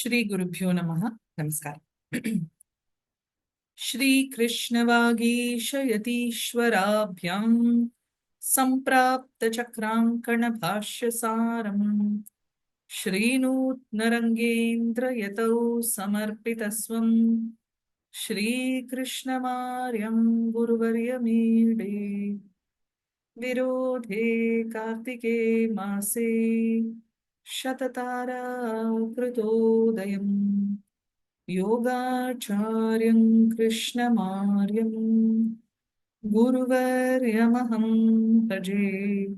Shri Gurubhyo Namaha. Namaskar. Shri Krishna Vagishayatīshvarabhyam Samprapta Chakrankana Bhashya Saram Shri Nutnarangendra Yatau Samarpitasvam Shri Krishnamaryam Guruvaryamide Virodhe Kartike Mase Shatatara Krutodayam Yogacharyam Krishnamaryam Guruvaryamaham Bhaje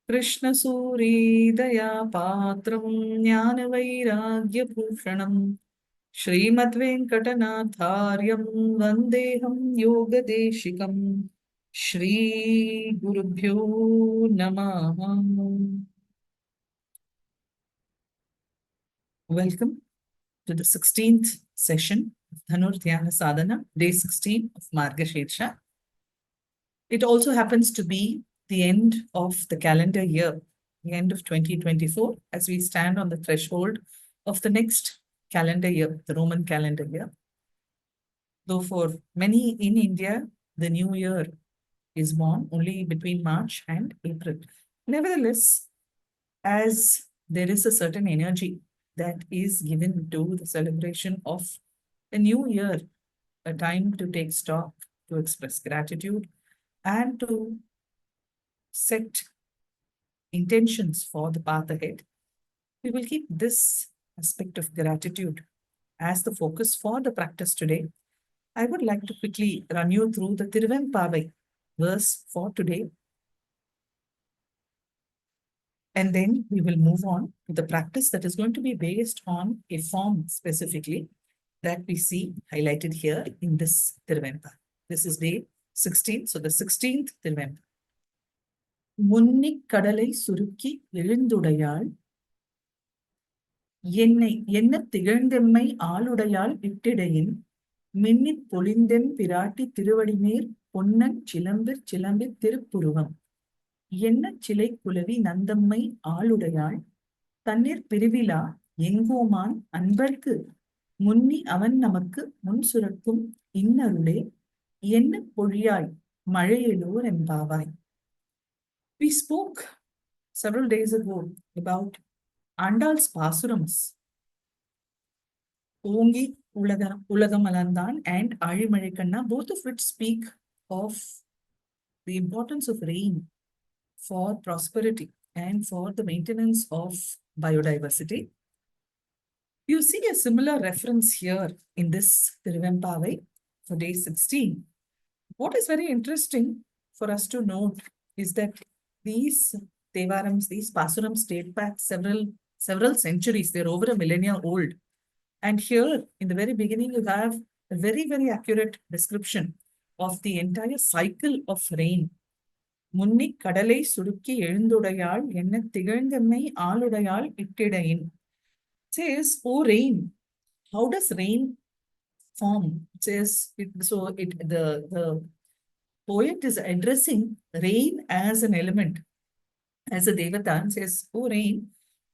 Krishna Suri Daya Patram Jnana Vairagya Bhushanam Srimad Venkatanathāryam Vandeham Yoga Deshikam Shri Gurubhyo Namaha. Welcome to the 16th session of Dhanur Dhya Sadhana, day 16 of Margashirsha. It also happens to be the end of the calendar year, the end of 2024, as we stand on the threshold of the next calendar year, the Roman calendar year. Though for many in India, the new year is born only between March and April. Nevertheless, as there is a certain energy that is given to the celebration of a new year, a time to take stock, to express gratitude, and to set intentions for the path ahead, we will keep this aspect of gratitude as the focus for the practice today. I would like to quickly run you through the Tiruvempavai verse for today. And then we will move on to the practice that is going to be based on a form specifically that we see highlighted here in this Tiruvempa. This is day 16. So the 16th Tiruvempa. Munnik kadalai surukki எழுந்துடையாள் என்ன திகழ்ந்தெம்மை ஆளுடையாள் இட்டிடையின் மின்னிப் பொலிந்தென் பிராட்டி திருவடிமேற் பொன்னன் சிலம்பிற் திருப்புருவம் என்ன சிலை குலவி நந்தம்மை ஆளுடையாள் தண்ணீர் பிரிவிலா எங்கோமான் அன்பர்க்கு முன்னி அவன் நமக்கு முன் சுரக்கும் இன்னருளே என்ன பொழியாய் மழையலோர் எம்பாவாய். We spoke several days ago about Andal's Pasurams, Ongi Ulagamalandan and Azhimalaikanna, both of which speak of the importance of rain for prosperity and for the maintenance of biodiversity. You see a similar reference here in this Tiruvempavai for day 16. What is very interesting for us to note is that these Tevarams, these Pasurams date back several centuries. They're over a millennia old. And here, in the very beginning, you have a very, very accurate description of the entire cycle of rain. முன்னிக் கடலை சுருக்கி எழுந்துடையாள் என்ன திகழ்ந்தெம்மை ஆளுடையாள் இட்டிடையின். Says, oh rain. How does rain form? It says, the poet is addressing rain as an element, as a devata, and says, oh rain,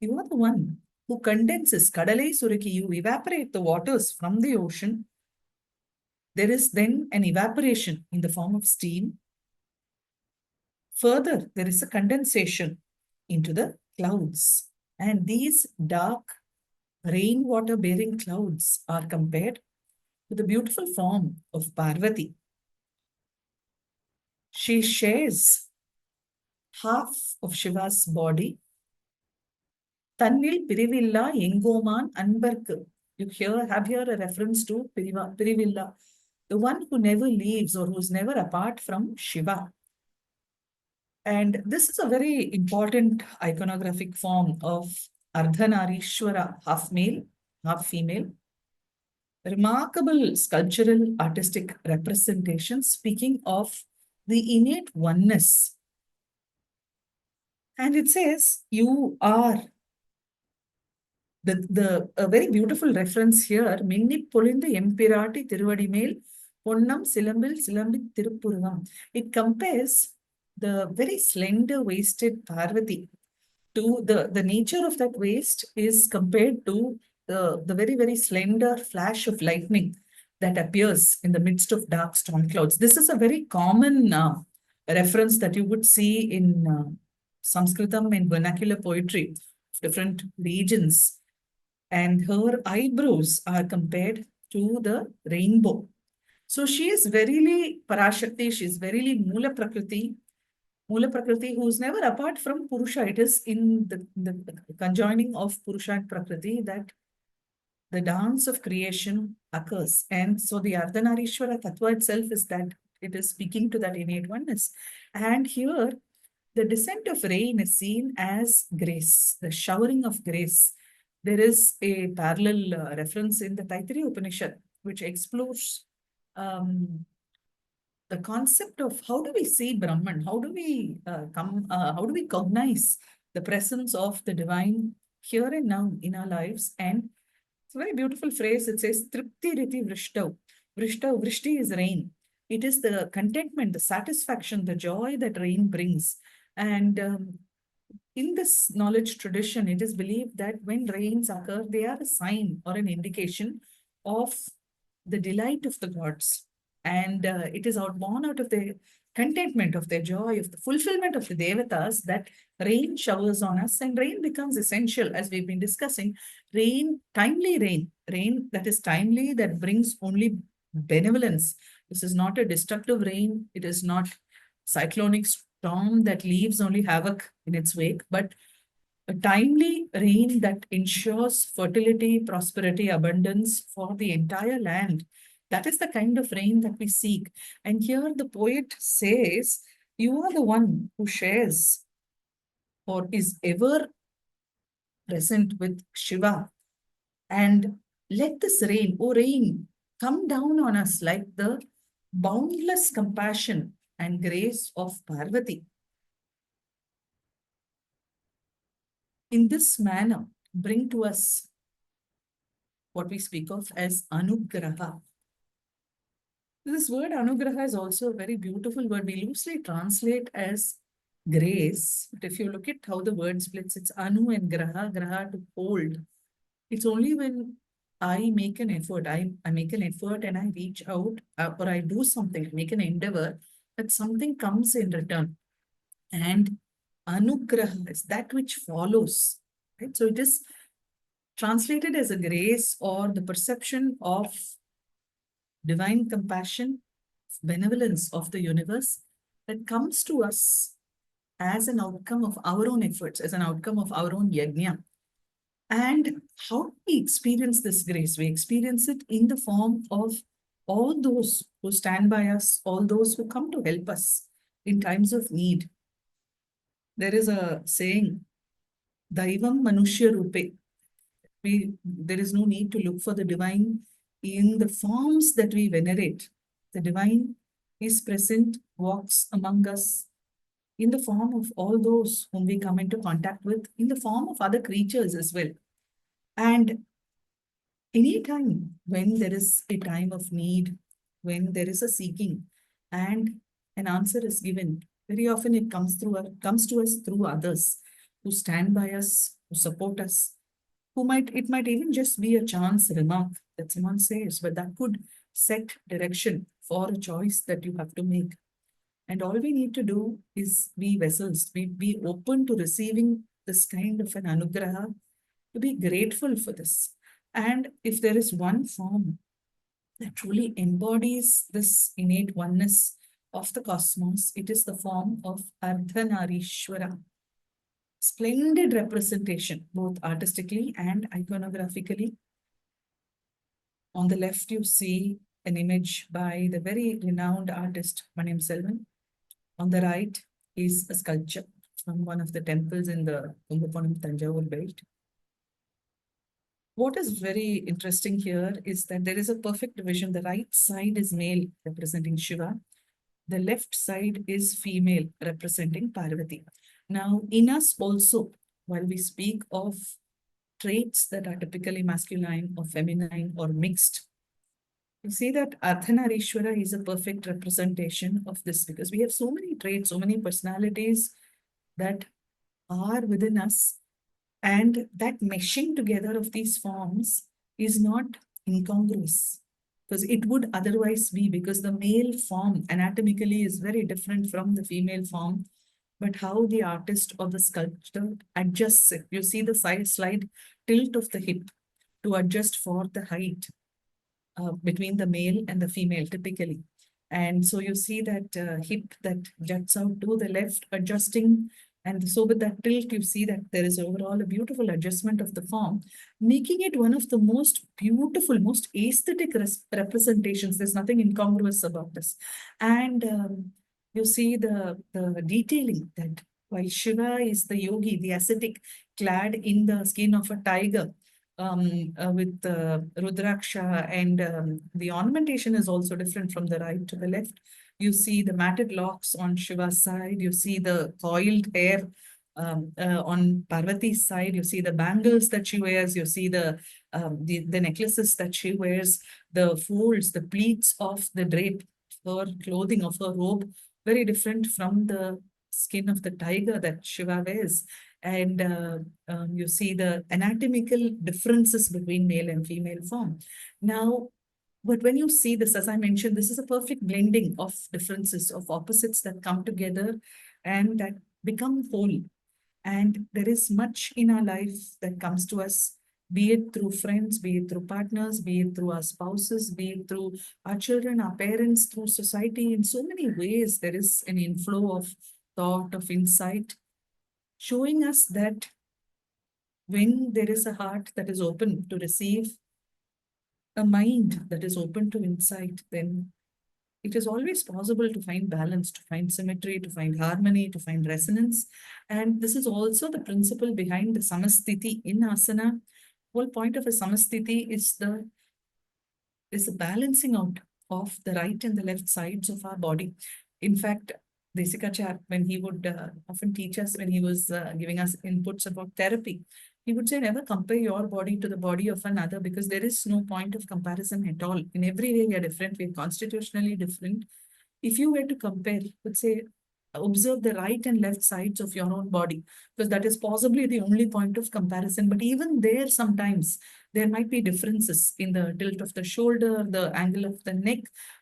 you are the one who condenses, kadalai suraki, you evaporate the waters from the ocean. There is then an evaporation in the form of steam. Further, there is a condensation into the clouds. And these dark rainwater-bearing clouds are compared to the beautiful form of Parvati. She shares half of Shiva's body. Tannil pirivilla engoman anbarku. You have here a reference to pirivilla, the one who never leaves or who is never apart from Shiva. And this is a very important iconographic form of Ardhanarishwara, half male, half female. Remarkable sculptural artistic representation speaking of the innate oneness. And it says, you are a very beautiful reference here. Minni Polinda Empirati Tiruvadimel Ponnam Silambit Tirupuruvam. It compares the very slender waisted Parvati to the nature of that waist is compared to the very, very slender flash of lightning that appears in the midst of dark storm clouds. This is a very common reference that you would see in Sanskritam and vernacular poetry of different regions. And her eyebrows are compared to the rainbow. So she is verily Parashakti, she is verily Mula Prakriti, who is never apart from Purusha. It is in the conjoining of Purusha and Prakriti that the dance of creation occurs. And so the Ardhanarishwara Tattva itself is that it is speaking to that innate oneness. And here, the descent of rain is seen as grace, the showering of grace. There is a parallel reference in the Taittiriya Upanishad, which explores the concept of how do we see Brahman, how do we how do we cognize the presence of the divine here and now in our lives. And it's a very beautiful phrase. It says, Tripti Riti Vrishtav. Vrishtav, Vrishti is rain. It is the contentment, the satisfaction, the joy that rain brings. And in this knowledge tradition, it is believed that when rains occur, they are a sign or an indication of the delight of the gods. And it is born out of the contentment, of their joy, of the fulfillment of the devatas that rain showers on us. And rain becomes essential, as we've been discussing. Rain, timely rain that is timely, that brings only benevolence. This is not a destructive rain. It is not cyclonic storm that leaves only havoc in its wake, but a timely rain that ensures fertility, prosperity, abundance for the entire land. That is the kind of rain that we seek. And here the poet says, you are the one who shares or is ever present with Shiva. And let this rain, oh rain, come down on us like the boundless compassion and grace of Parvati. In this manner, bring to us what we speak of as anugraha. This word anugraha is also a very beautiful word. We loosely translate as grace. But if you look at how the word splits, it's anu and graha, graha to hold. It's only when I make an effort, I make an effort and I reach out or I do something, make an endeavor, that something comes in return. And anugraha is that which follows. Right? So it is translated as a grace or the perception of divine compassion, benevolence of the universe that comes to us as an outcome of our own efforts, as an outcome of our own yajna. And how do we experience this grace? We experience it in the form of all those who stand by us, all those who come to help us in times of need. There is a saying, Daivam Manushya Rupe. There is no need to look for the divine in the forms that we venerate. The divine is present, walks among us in the form of all those whom we come into contact with, in the form of other creatures as well. And any time when there is a time of need, when there is a seeking and an answer is given, very often it comes to us through others who stand by us, who support us, it might even just be a chance remark that someone says, but that could set direction for a choice that you have to make. And all we need to do is be vessels, be open to receiving this kind of an anugraha, to be grateful for this. And if there is one form that truly embodies this innate oneness of the cosmos, it is the form of Ardhanarishwara. Splendid representation, both artistically and iconographically. On the left, you see an image by the very renowned artist, Maniam Selvan. On the right is a sculpture from one of the temples in the Kumbakonam Tanjavur belt. What is very interesting here is that there is a perfect division. The right side is male, representing Shiva. The left side is female, representing Parvati. Now, in us also, while we speak of traits that are typically masculine or feminine or mixed, you see that Ardhanarishwara is a perfect representation of this, because we have so many traits, so many personalities that are within us, and that meshing together of these forms is not incongruous, because it would otherwise be, because the male form anatomically is very different from the female form, but how the artist or the sculptor adjusts it. You see the slight tilt of the hip to adjust for the height between the male and the female typically. And so you see that hip that juts out to the left, adjusting. And so with that tilt, you see that there is overall a beautiful adjustment of the form, making it one of the most beautiful, most aesthetic representations. There's nothing incongruous about this. And you see the detailing that while Shiva is the yogi, the ascetic, clad in the skin of a tiger, with Rudraksha, and the ornamentation is also different from the right to the left. You see the matted locks on Shiva's side. You see the coiled hair on Parvati's side. You see the bangles that she wears. You see the necklaces that she wears, the folds, the pleats of the drape, her clothing, of her robe, very different from the skin of the tiger that Shiva wears. And you see the anatomical differences between male and female form. Now, but when you see this, as I mentioned, this is a perfect blending of differences, of opposites that come together and that become whole. And there is much in our life that comes to us, be it through friends, be it through partners, be it through our spouses, be it through our children, our parents, through society. In so many ways, there is an inflow of thought, of insight, showing us that when there is a heart that is open to receive, a mind that is open to insight, then it is always possible to find balance, to find symmetry, to find harmony, to find resonance. And this is also the principle behind the samasthiti in asana. Whole point of a samasthiti is the balancing out of the right and the left sides of our body. In fact, Desikacharya, when he would often teach us, when he was giving us inputs about therapy, he would say, never compare your body to the body of another, because there is no point of comparison at all. In every way, we are different. We are constitutionally different. If you were to compare, let's say, observe the right and left sides of your own body, because that is possibly the only point of comparison. But even there, sometimes there might be differences in the tilt of the shoulder, the angle of the neck,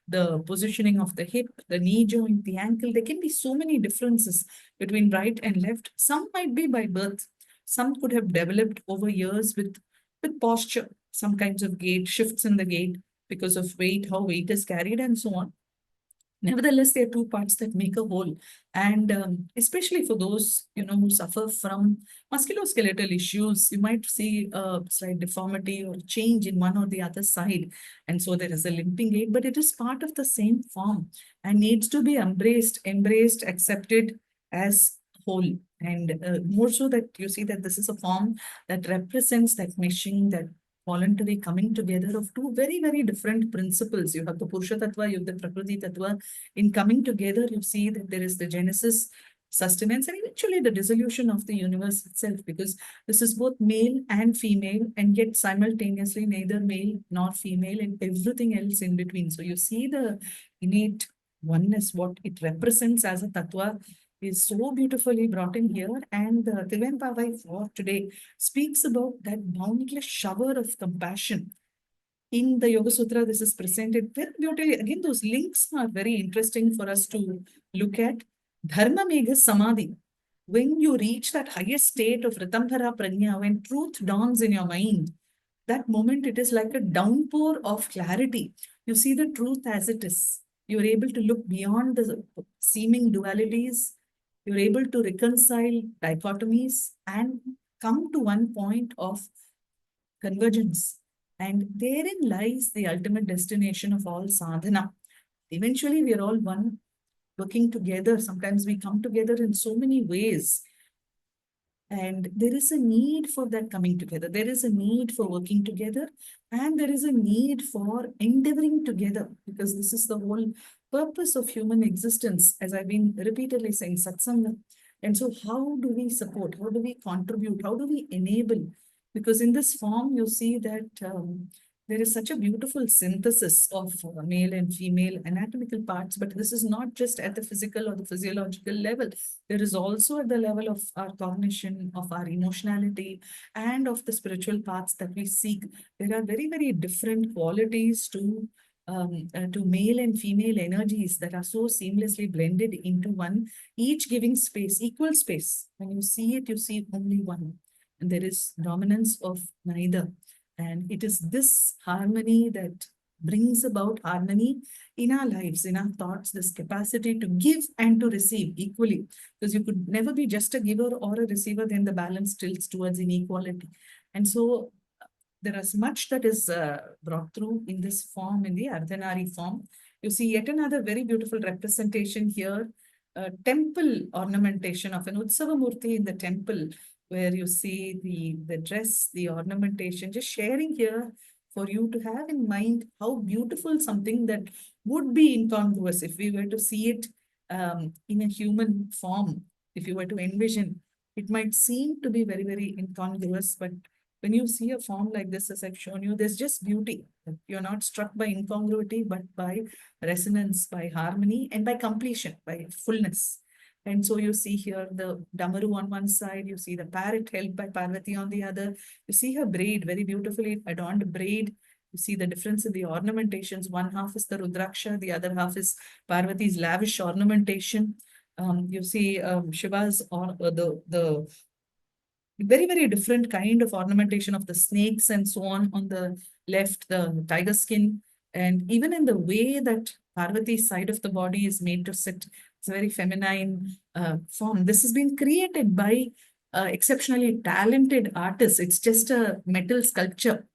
the positioning of the hip, the knee joint, the ankle. There can be so many differences between right and left. Some might be by birth. Some could have developed over years with posture, some kinds of gait, shifts in the gait because of weight, how weight is carried, and so on. Nevertheless, there are two parts that make a whole. And especially for those, who suffer from musculoskeletal issues, you might see a slight deformity or change in one or the other side. And so there is a limping gait, but it is part of the same form and needs to be embraced, accepted as whole. And more so that you see that this is a form that represents that meshing, that voluntary coming together of two very, very different principles. You have the Purusha Tattva, you have the Prakriti Tattva. In coming together, you see that there is the genesis, sustenance, and eventually the dissolution of the universe itself, because this is both male and female, and yet simultaneously neither male nor female, and everything else in between. So you see the innate oneness, what it represents as a Tattva, is so beautifully brought in here. And Divan Pavai for today speaks about that boundless shower of compassion. In the Yoga Sutra, this is presented very beautifully. Again, those links are very interesting for us to look at. Dharma Megha Samadhi. When you reach that highest state of Ritambhara Prajna, when truth dawns in your mind, that moment it is like a downpour of clarity. You see the truth as it is. You're able to look beyond the seeming dualities. You're able to reconcile dichotomies and come to one point of convergence. And therein lies the ultimate destination of all sadhana. Eventually, we are all one, working together. Sometimes we come together in so many ways. And there is a need for that coming together. There is a need for working together. And there is a need for endeavoring together, because this is the whole purpose of human existence, as I've been repeatedly saying, satsanga. And so how do we support? How do we contribute? How do we enable? Because in this form, you see that there is such a beautiful synthesis of male and female anatomical parts, but this is not just at the physical or the physiological level. There is also at the level of our cognition, of our emotionality, and of the spiritual paths that we seek. There are very, very different qualities to male and female energies that are so seamlessly blended into one, each giving space, equal space. When you see it, you see only one. And there is dominance of neither. And it is this harmony that brings about harmony in our lives, in our thoughts, this capacity to give and to receive equally. Because you could never be just a giver or a receiver, then the balance tilts towards inequality. And so there is much that is brought through in this form, in the Ardhanari form. You see yet another very beautiful representation here, temple ornamentation of an Utsava Murti in the temple, where you see the dress, the ornamentation, just sharing here for you to have in mind how beautiful something that would be incongruous if we were to see it in a human form. If you were to envision, it might seem to be very, very incongruous, but when you see a form like this, as I've shown you, there's just beauty. You're not struck by incongruity, but by resonance, by harmony, and by completion, by fullness. And so you see here the Damaru on one side, you see the parrot held by Parvati on the other. You see her braid, very beautifully adorned braid. You see the difference in the ornamentations. One half is the Rudraksha, the other half is Parvati's lavish ornamentation. You see Shiva's, or the very, very different kind of ornamentation of the snakes and so on the left, the tiger skin. And even in the way that Parvati's side of the body is made to sit, it's a very feminine form. This has been created by exceptionally talented artists. It's just a metal sculpture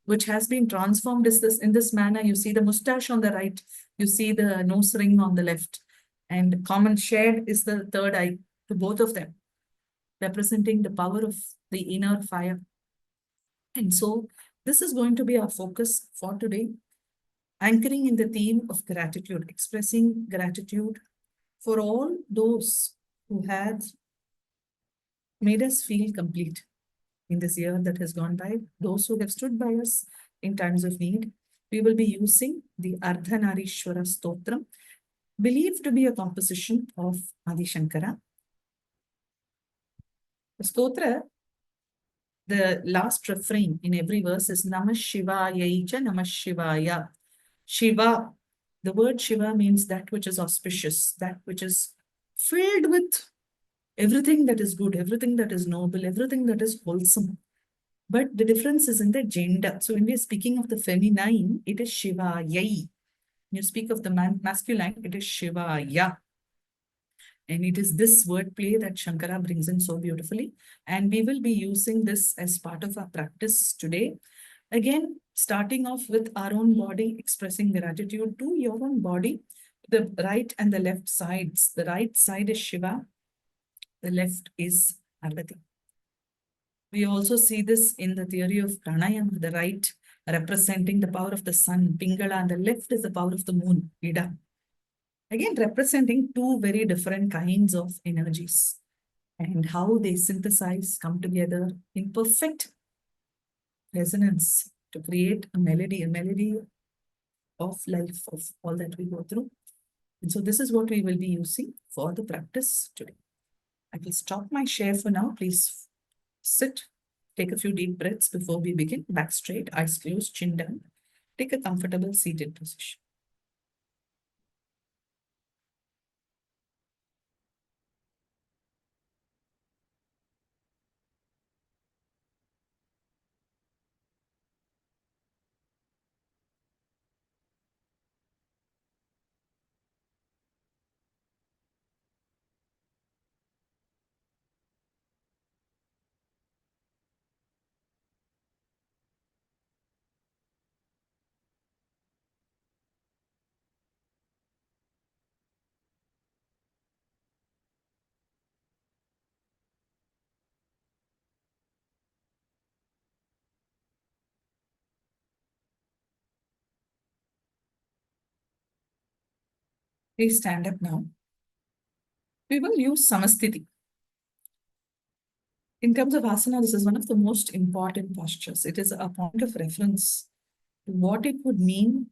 which has been transformed in this manner. You see the mustache on the right, you see the nose ring on the left, and common shared is the third eye to both of them, representing the power of the inner fire. And so this is going to be our focus for today, anchoring in the theme of gratitude, expressing gratitude for all those who have made us feel complete in this year that has gone by, those who have stood by us in times of need. We will be using the Ardhanarishwara Stotram, believed to be a composition of Adi Shankara. The stotra, the last refrain in every verse is Namah Shivaya cha Namah Shivaya. Shiva, the word Shiva means that which is auspicious, that which is filled with everything that is good, everything that is noble, everything that is wholesome. But the difference is in the gender. So when we are speaking of the feminine, it is Shivayai. When you speak of the masculine, it is Shivaya. And it is this wordplay that Shankara brings in so beautifully. And we will be using this as part of our practice today. Again, starting off with our own body, expressing gratitude to your own body, the right and the left sides. The right side is Shiva, the left is Parvati. We also see this in the theory of pranayama, the right representing the power of the sun, Pingala, and the left is the power of the moon, Ida. Again, representing two very different kinds of energies and how they synthesize, come together in perfect resonance to create a melody of life, of all that we go through. And so this is what we will be using for the practice today. I will stop my share for now. Please sit, take a few deep breaths before we begin. Back straight, eyes closed, chin down. Take a comfortable seated position. Please stand up now. We will use Samasthiti. In terms of asana, this is one of the most important postures. It is a point of reference what it would mean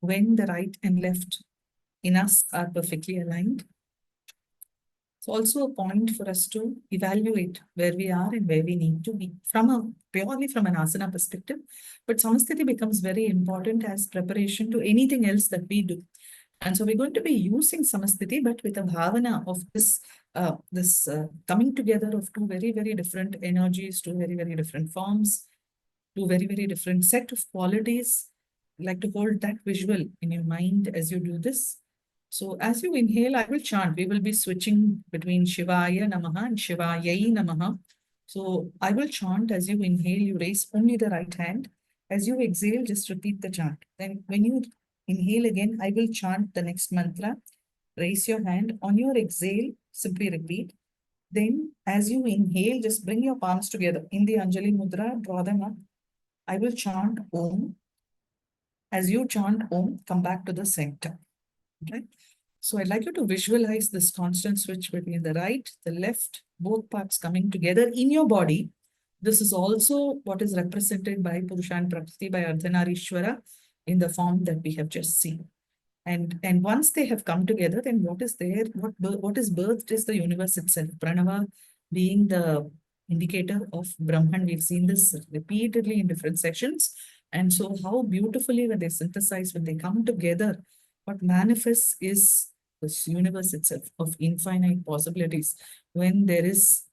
when the right and left in us are perfectly aligned. It's also a point for us to evaluate where we are and where we need to be from a purely from an asana perspective. But samastiti becomes very important as preparation to anything else that we do. And so we're going to be using samastiti, but with a bhavana of this coming together of two very, very different energies, two very, very different forms, two very, very different set of qualities. I'd like to hold that visual in your mind as you do this. So as you inhale, I will chant. We will be switching between Shivaya Namaha and Shivayai Namaha. So I will chant. As you inhale, you raise only the right hand. As you exhale, just repeat the chant. Then when you inhale again, I will chant the next mantra. Raise your hand. On your exhale, simply repeat. Then as you inhale, just bring your palms together. In the Anjali Mudra, draw them up. I will chant Om. As you chant Om, come back to the center. Okay? So I'd like you to visualize this constant switch between the right, the left, both parts coming together in your body. This is also what is represented by Purusha and Prakriti, by Ardhanarishwara, in the form that we have just seen. And once they have come together, then what is there? What is birthed is the universe itself. Pranava being the indicator of Brahman. We've seen this repeatedly in different sessions. And so how beautifully when they synthesize, when they come together, what manifests is this universe itself of infinite possibilities. When there is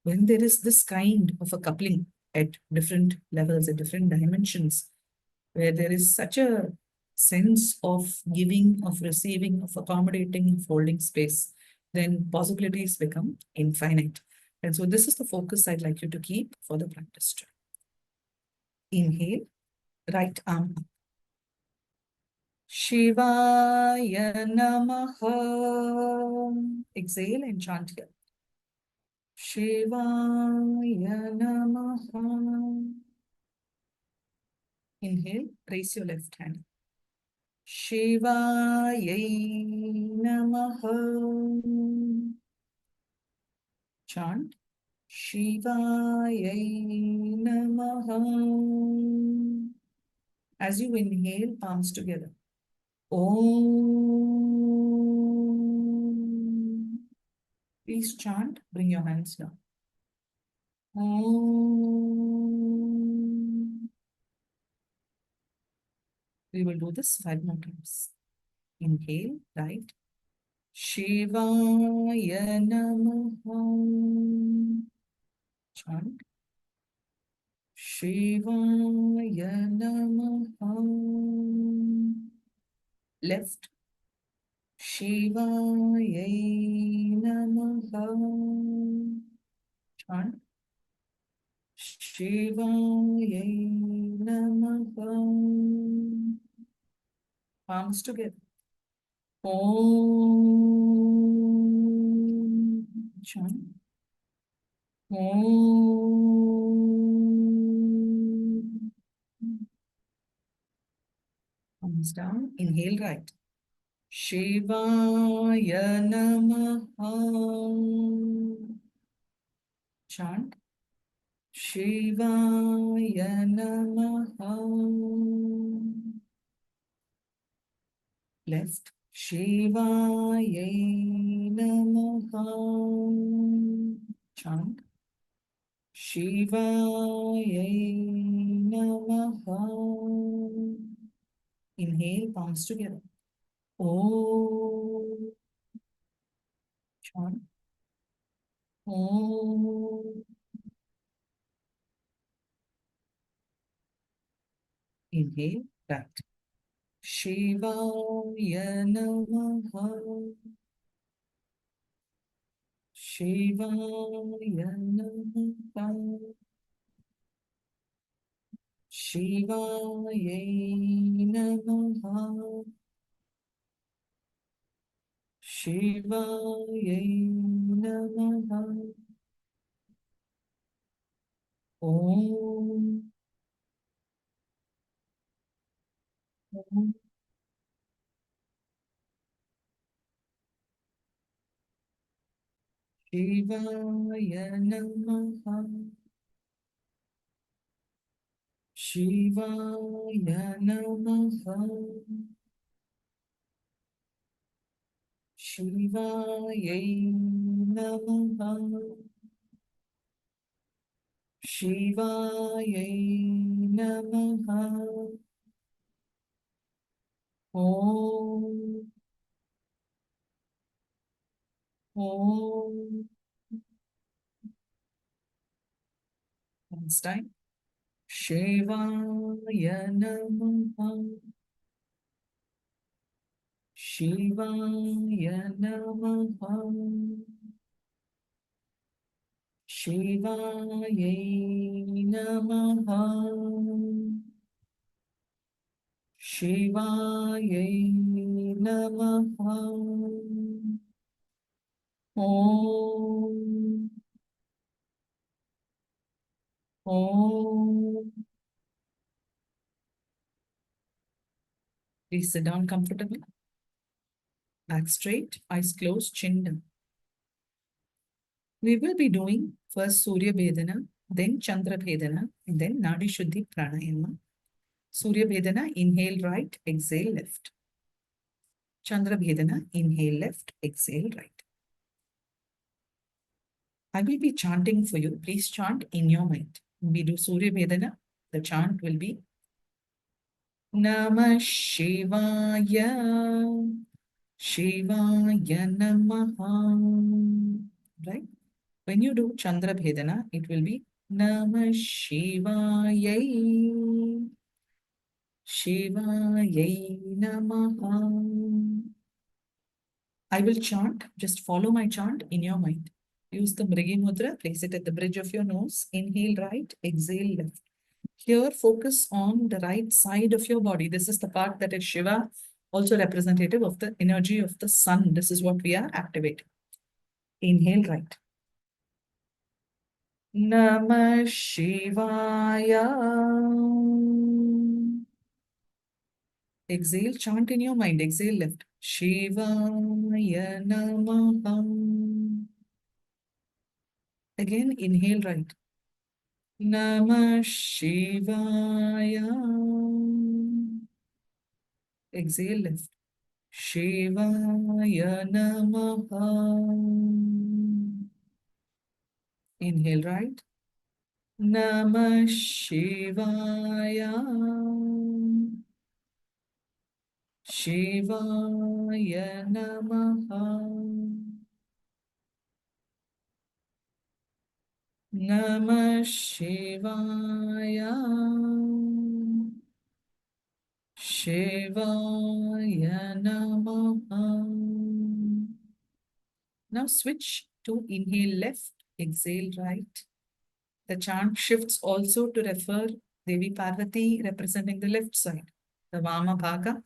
this kind of a coupling at different levels, at different dimensions, where there is such a sense of giving, of receiving, of accommodating, of holding space, then possibilities become infinite. And so this is the focus I'd like you to keep for the practice. Inhale, right arm up. Shivaya Namaha. Exhale and chant here. Shivaya Namaha. Inhale, raise your left hand. Shivayai Namaha. Chant. Shivayai Namaha. As you inhale, palms together. Om. Please chant. Bring your hands down. Om. We will do this 5 more times. Inhale, right. Shivaya Namaha. Chant. Shivaya Namaha. Left. Shivayai Namaha. Chant. Shivayai Namaha. Palms together. Om. Chant. Om. Palms down. Inhale right. Shivaya Namaha. Chant. Shivaya Namaha. Left. Shivayai Namaha. Chant. Shivayai Namaha. Inhale, palms together. Om. Chant. Om. Inhale, right. Shivaya Namaha. Shivaya Namaha. Shivayai Namaha. Shivayai Namaha. Om. Om. Shivaya Namaha. Shivaya Namaha. Shivaya Namaha. Shivaya Namaha. Om. Om. Once time. Shivaya Namaha. Shivaya Namaha. Shivaya Namaha. Shivaya Namaha. Om. Om. Please sit down comfortably. Back straight, eyes closed, chin down. We will be doing first Surya Vedana, then Chandra Vedana, and then Nadi Shuddhi Pranayama. Surya Vedana, inhale right, exhale left. Chandra Vedana, inhale left, exhale right. I will be chanting for you. Please chant in your mind. We do Surya Vedana. The chant will be Namah Shivaya, Shivaya Namaha. Right? When you do Chandra Vedana, it will be Namah Shivaya, Shivaya Namaha. I will chant. Just follow my chant in your mind. Use the Mrigi Mudra. Place it at the bridge of your nose. Inhale right, exhale left. Here, focus on the right side of your body. This is the part that is Shiva, also representative of the energy of the sun. This is what we are activating. Inhale right. Namah Shivaya. Exhale, chant in your mind. Exhale left. Shivaya Namaha. Again, inhale right. Namah Shivaya. Exhale left. Shivaya Namaha. Inhale right. Namah Shivaya. Shivaya Namaha. Namah Shivaya. Shivaya Namaha. Now switch to inhale left, exhale right. The chant shifts also to refer Devi Parvati representing the left side, the Vama Bhaga,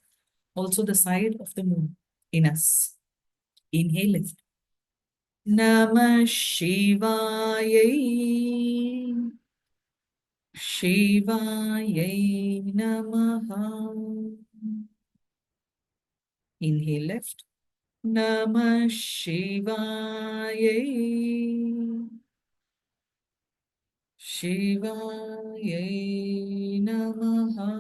also the side of the moon in us. Inhale left. Namah Shivaya. Shivaya Namaha. Inhale left. Namah Shivaya. Shivaya Namaha.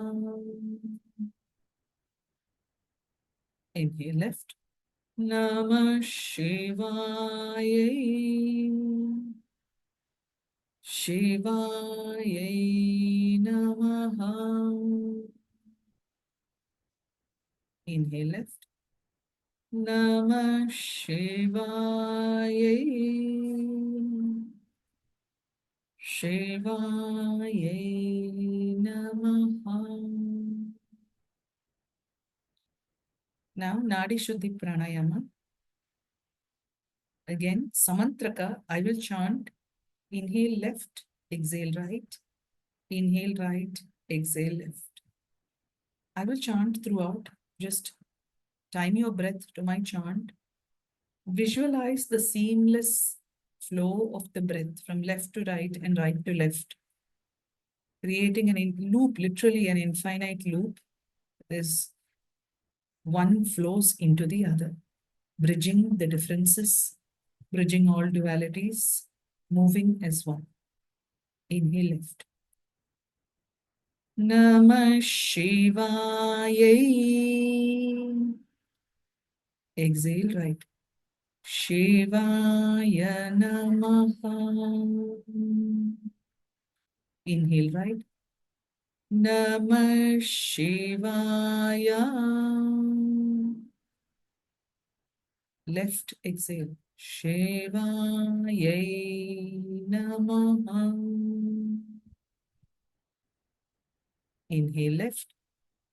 Inhale left. Namah Shivaya. Shivaya Namaha. Inhale left. Namah Shivaya. Shivaya Namaha. Now, Nadi Shuddhi Pranayama. Again, Samantraka, I will chant. Inhale left, exhale right. Inhale right, exhale left. I will chant throughout. Just time your breath to my chant. Visualize the seamless flow of the breath from left to right and right to left, creating a loop, literally an infinite loop. As one flows into the other, bridging the differences, bridging all dualities, moving as one. Inhale left. Namah Shivaya. Exhale, right. Shivaya Namaha. Inhale, right. Namah Shivaya. Left exhale. Shivaya Namaha. Inhale left.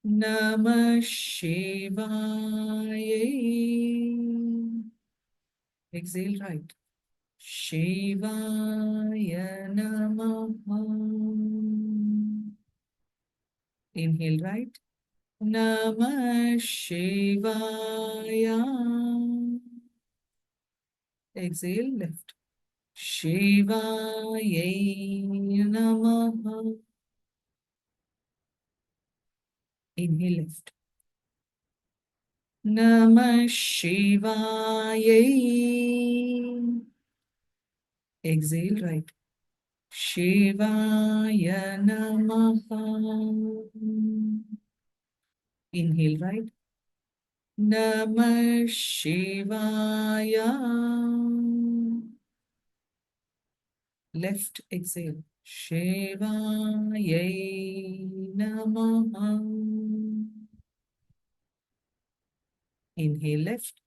Namah Shivaya. Exhale right. Shivaya Namaha. Inhale right. Namah Shivaya. Exhale left. Shivaya Namaha. Inhale left. Namah Shivaya. Exhale right. Shivaya Namaha. Inhale right. Namah Shivaya. Left exhale. Shivaya Namaha. Inhale left.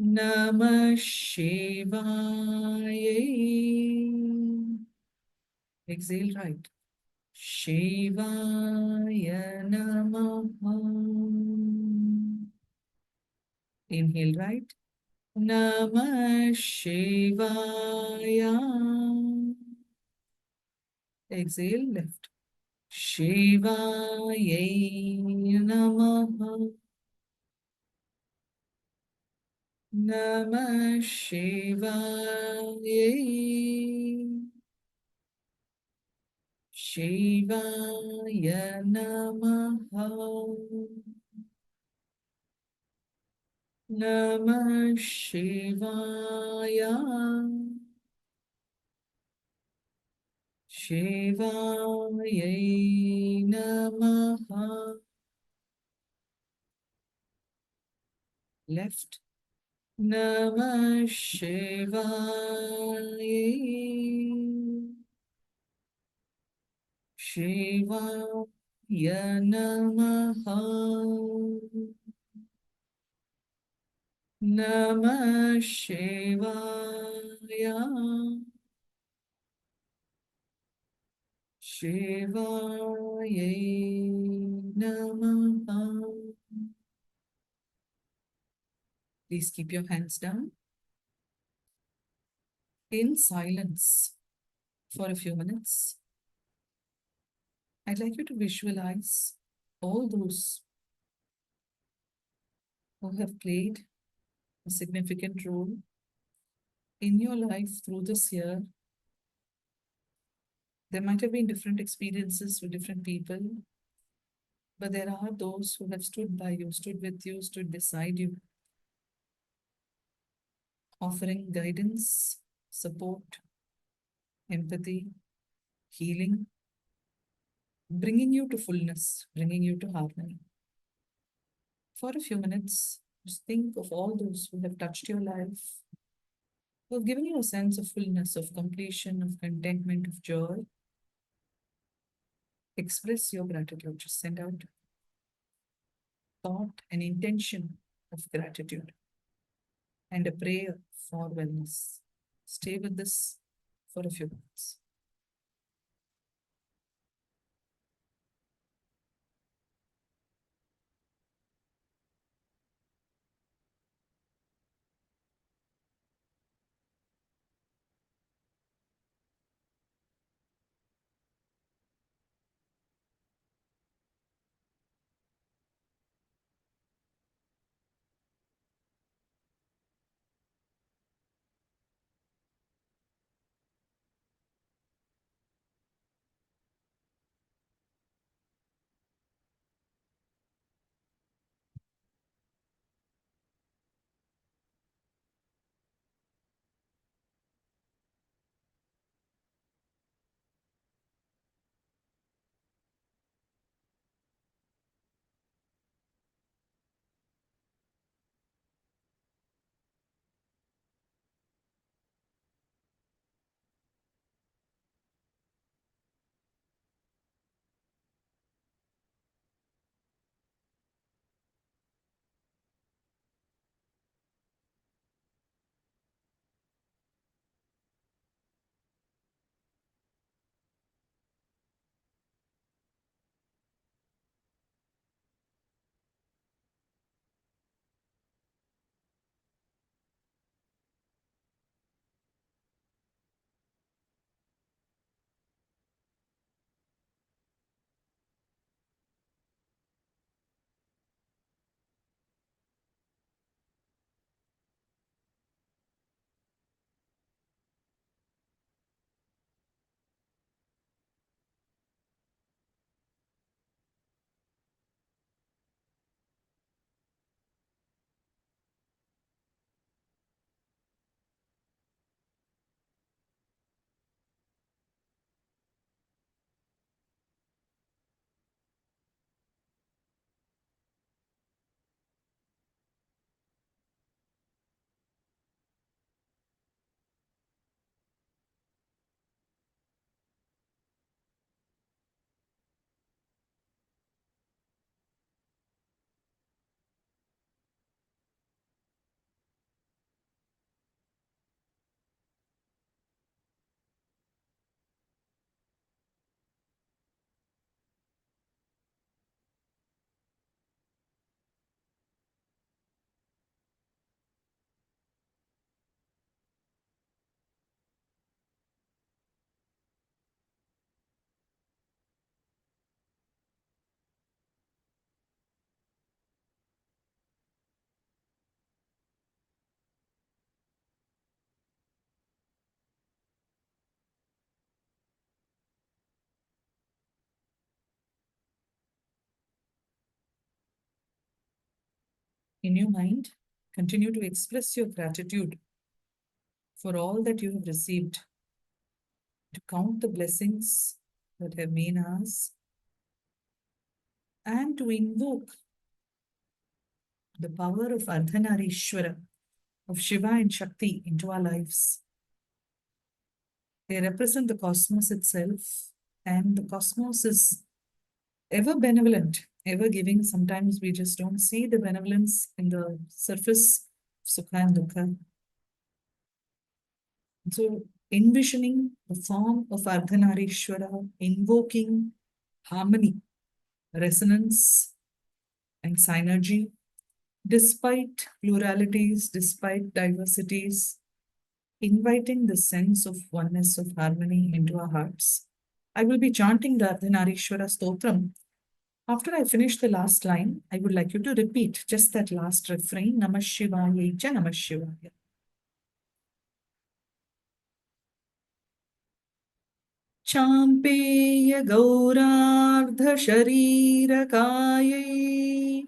Namah Shivaya. Exhale right. Shivaya Namaha. Inhale right. Namah Shivaya. Exhale left. Shivaya Namaha. Namah Shivaya. Shivaya Namaha. Namah Shivaya. Shivaya Namaha. Left. Namah Shivaya. Shivaya Namaha. Namah Shivaya. Shivaya Namaha. Please keep your hands down in silence for a few minutes. I'd like you to visualize all those who have played a significant role in your life through this year. There might have been different experiences with different people, but there are those who have stood by you, stood with you, stood beside you, offering guidance, support, empathy, healing, bringing you to fullness, bringing you to harmony. For a few minutes, just think of all those who have touched your life, who have given you a sense of fullness, of completion, of contentment, of joy. Express your gratitude. Just send out thought and intention of gratitude and a prayer for wellness. Stay with this for a few minutes. In your mind, continue to express your gratitude for all that you have received, to count the blessings that have been ours, and to invoke the power of Ardhanarishwara, of Shiva and Shakti into our lives. They represent the cosmos itself, and the cosmos is ever benevolent, ever giving. Sometimes we just don't see the benevolence in the surface of Sukha and Dukkha. So, envisioning the form of Ardhanarishwara, invoking harmony, resonance, and synergy, despite pluralities, despite diversities, inviting the sense of oneness, of harmony into our hearts. I will be chanting the Ardhanarishwara Stotram. After I finish the last line, I would like you to repeat just that last refrain, Namah Shivaya cha Namah Shivaya. Champeya Gaurardha Sharirakaye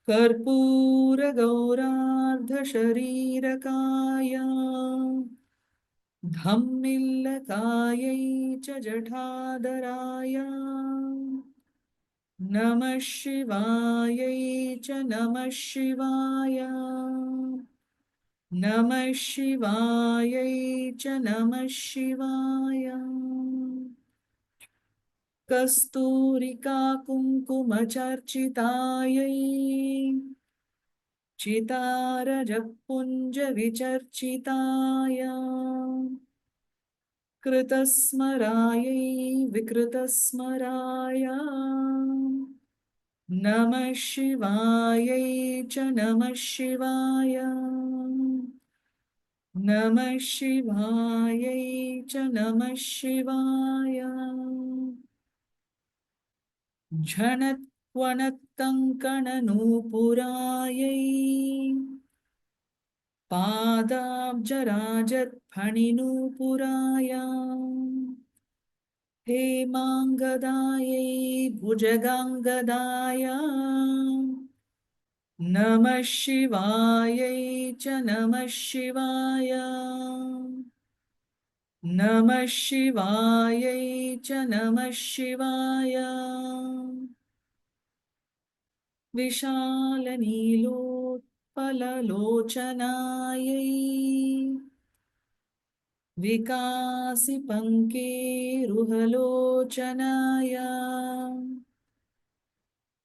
Karpura Gaurardha Sharirakaaya Dhammillakayai cha Jathadharaya Namah Shivayai cha Namah Shivaya Namah Shivayai cha Namah Shivaya Kasturika Kumkumacharchitayai Chitarajapunja Vicharchitaya Kritasmarayai Vikritasmaraya Namah Shivayai cha Namah Shivaya Namah Shivayai cha Namah Shivaya Jhanatvanatkankananupurayai Padabjarajatphaninupuraya Hemangadayai Bhujagangadaya Namah Shivayai cha Namah Shivaya Namah Shivayai cha Namah Shivaya Vishalanilotpalalochanayai Vikasipankeruhalochanaya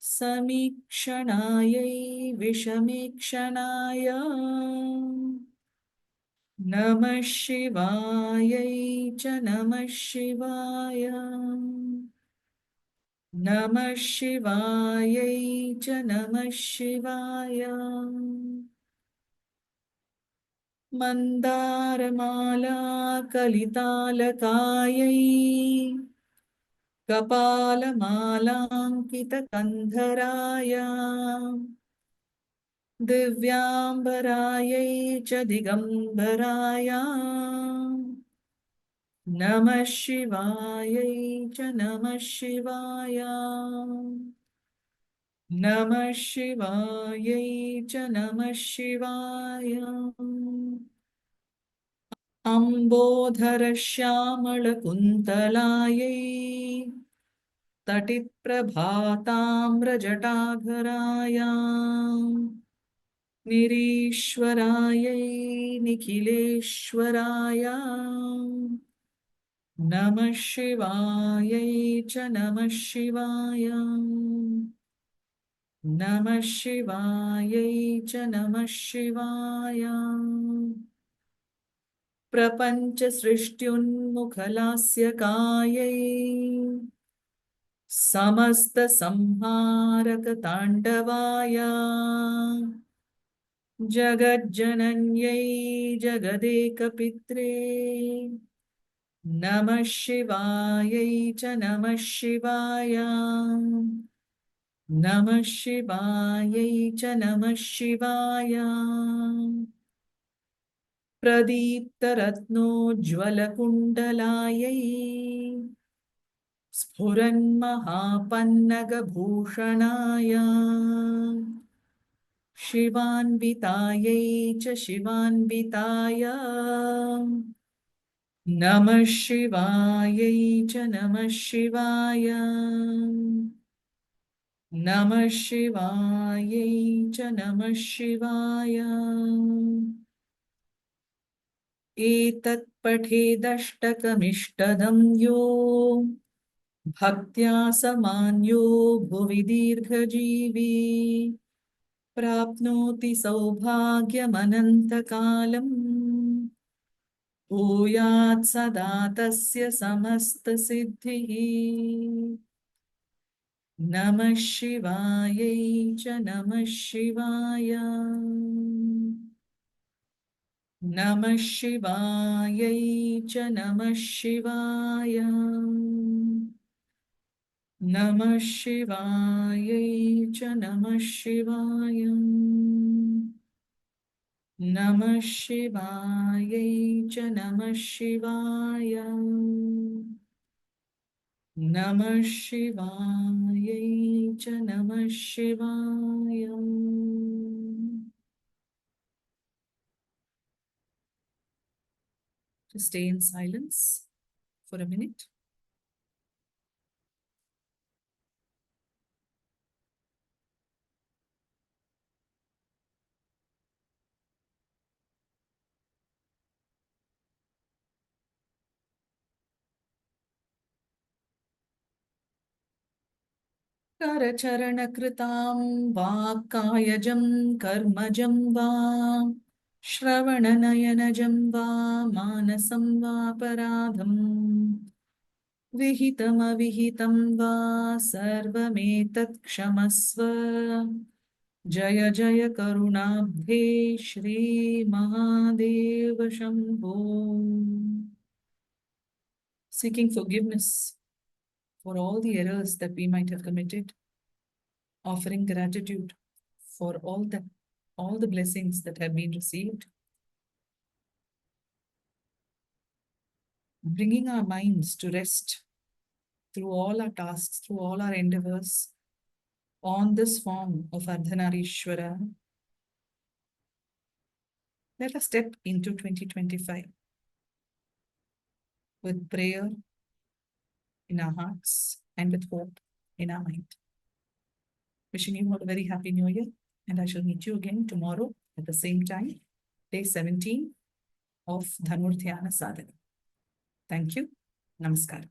Samikshanayai Vishamikshanaaya Namah Shivayai cha Namah Shivaya Namah Shivayai cha Namah Shivaya Mandaramala Kalitalakayai Kapalamalankitakandharaya Divyambarayai cha Digambaraya Namah Shivayai cha Namah Shivaya Namah Shivayai cha Namah Shivaya Ambodhara Shyamala Kuntalayai Tatit Prabhatamra Jatagharaya Nirishwarayai Nikhileshwaraya Namah Shivayai cha Namah Shivaya Namah Shivayai cha Namah Shivaya Prapancha Srishtyunmukhalasya Kayai Samasta Samharaka Tandavaya Jagadjananyai Jagadekapitre Namah Shivayai cha Namah Shivaya Namah Shivayai cha Namah Shivaya Pradipta Ratnojwalakundalayi Sphuran Mahapannagabhushanaya शिवान्वितायै च शिवान्विताय नमः शिवायै च नमः शिवाय नमः शिवायै च नमः शिवाय एतत् पठेदष्टकमिष्टदं यो भक्त्या समान्यो भुवि दीर्घजीवी प्राप्नोति सौभाग्यमनन्तकालम् भूयात् सदा तस्य समस्तसिद्धिः नमः शिवायै च नमः शिवाय नमः शिवायै च नमः शिवाय नमः शिवायै च नमः शिवाय नमः शिवायै च नमः शिवाय नमः शिवायै च नमः शिवाय To stay in silence for a minute. करचरणकृतां वाक्कायजं कर्मजं वा श्रवणनयनजं वा मानसं वापराधं विहितमविहितं वा सर्वमेतत् क्षमस्व जय जय करुणाब्धे श्रीमहादेव Shambho Seeking forgiveness for all the errors that we might have committed, offering gratitude for all the blessings that have been received, bringing our minds to rest through all our tasks, through all our endeavors on this form of Ardhanarishwara. Let us step into 2025 with prayer in our hearts and with hope in our mind. Wishing you all a very happy new year, and I shall meet you again tomorrow at the same time, day 17 of Dhanur Dhya Sadhana. Thank you. Namaskar.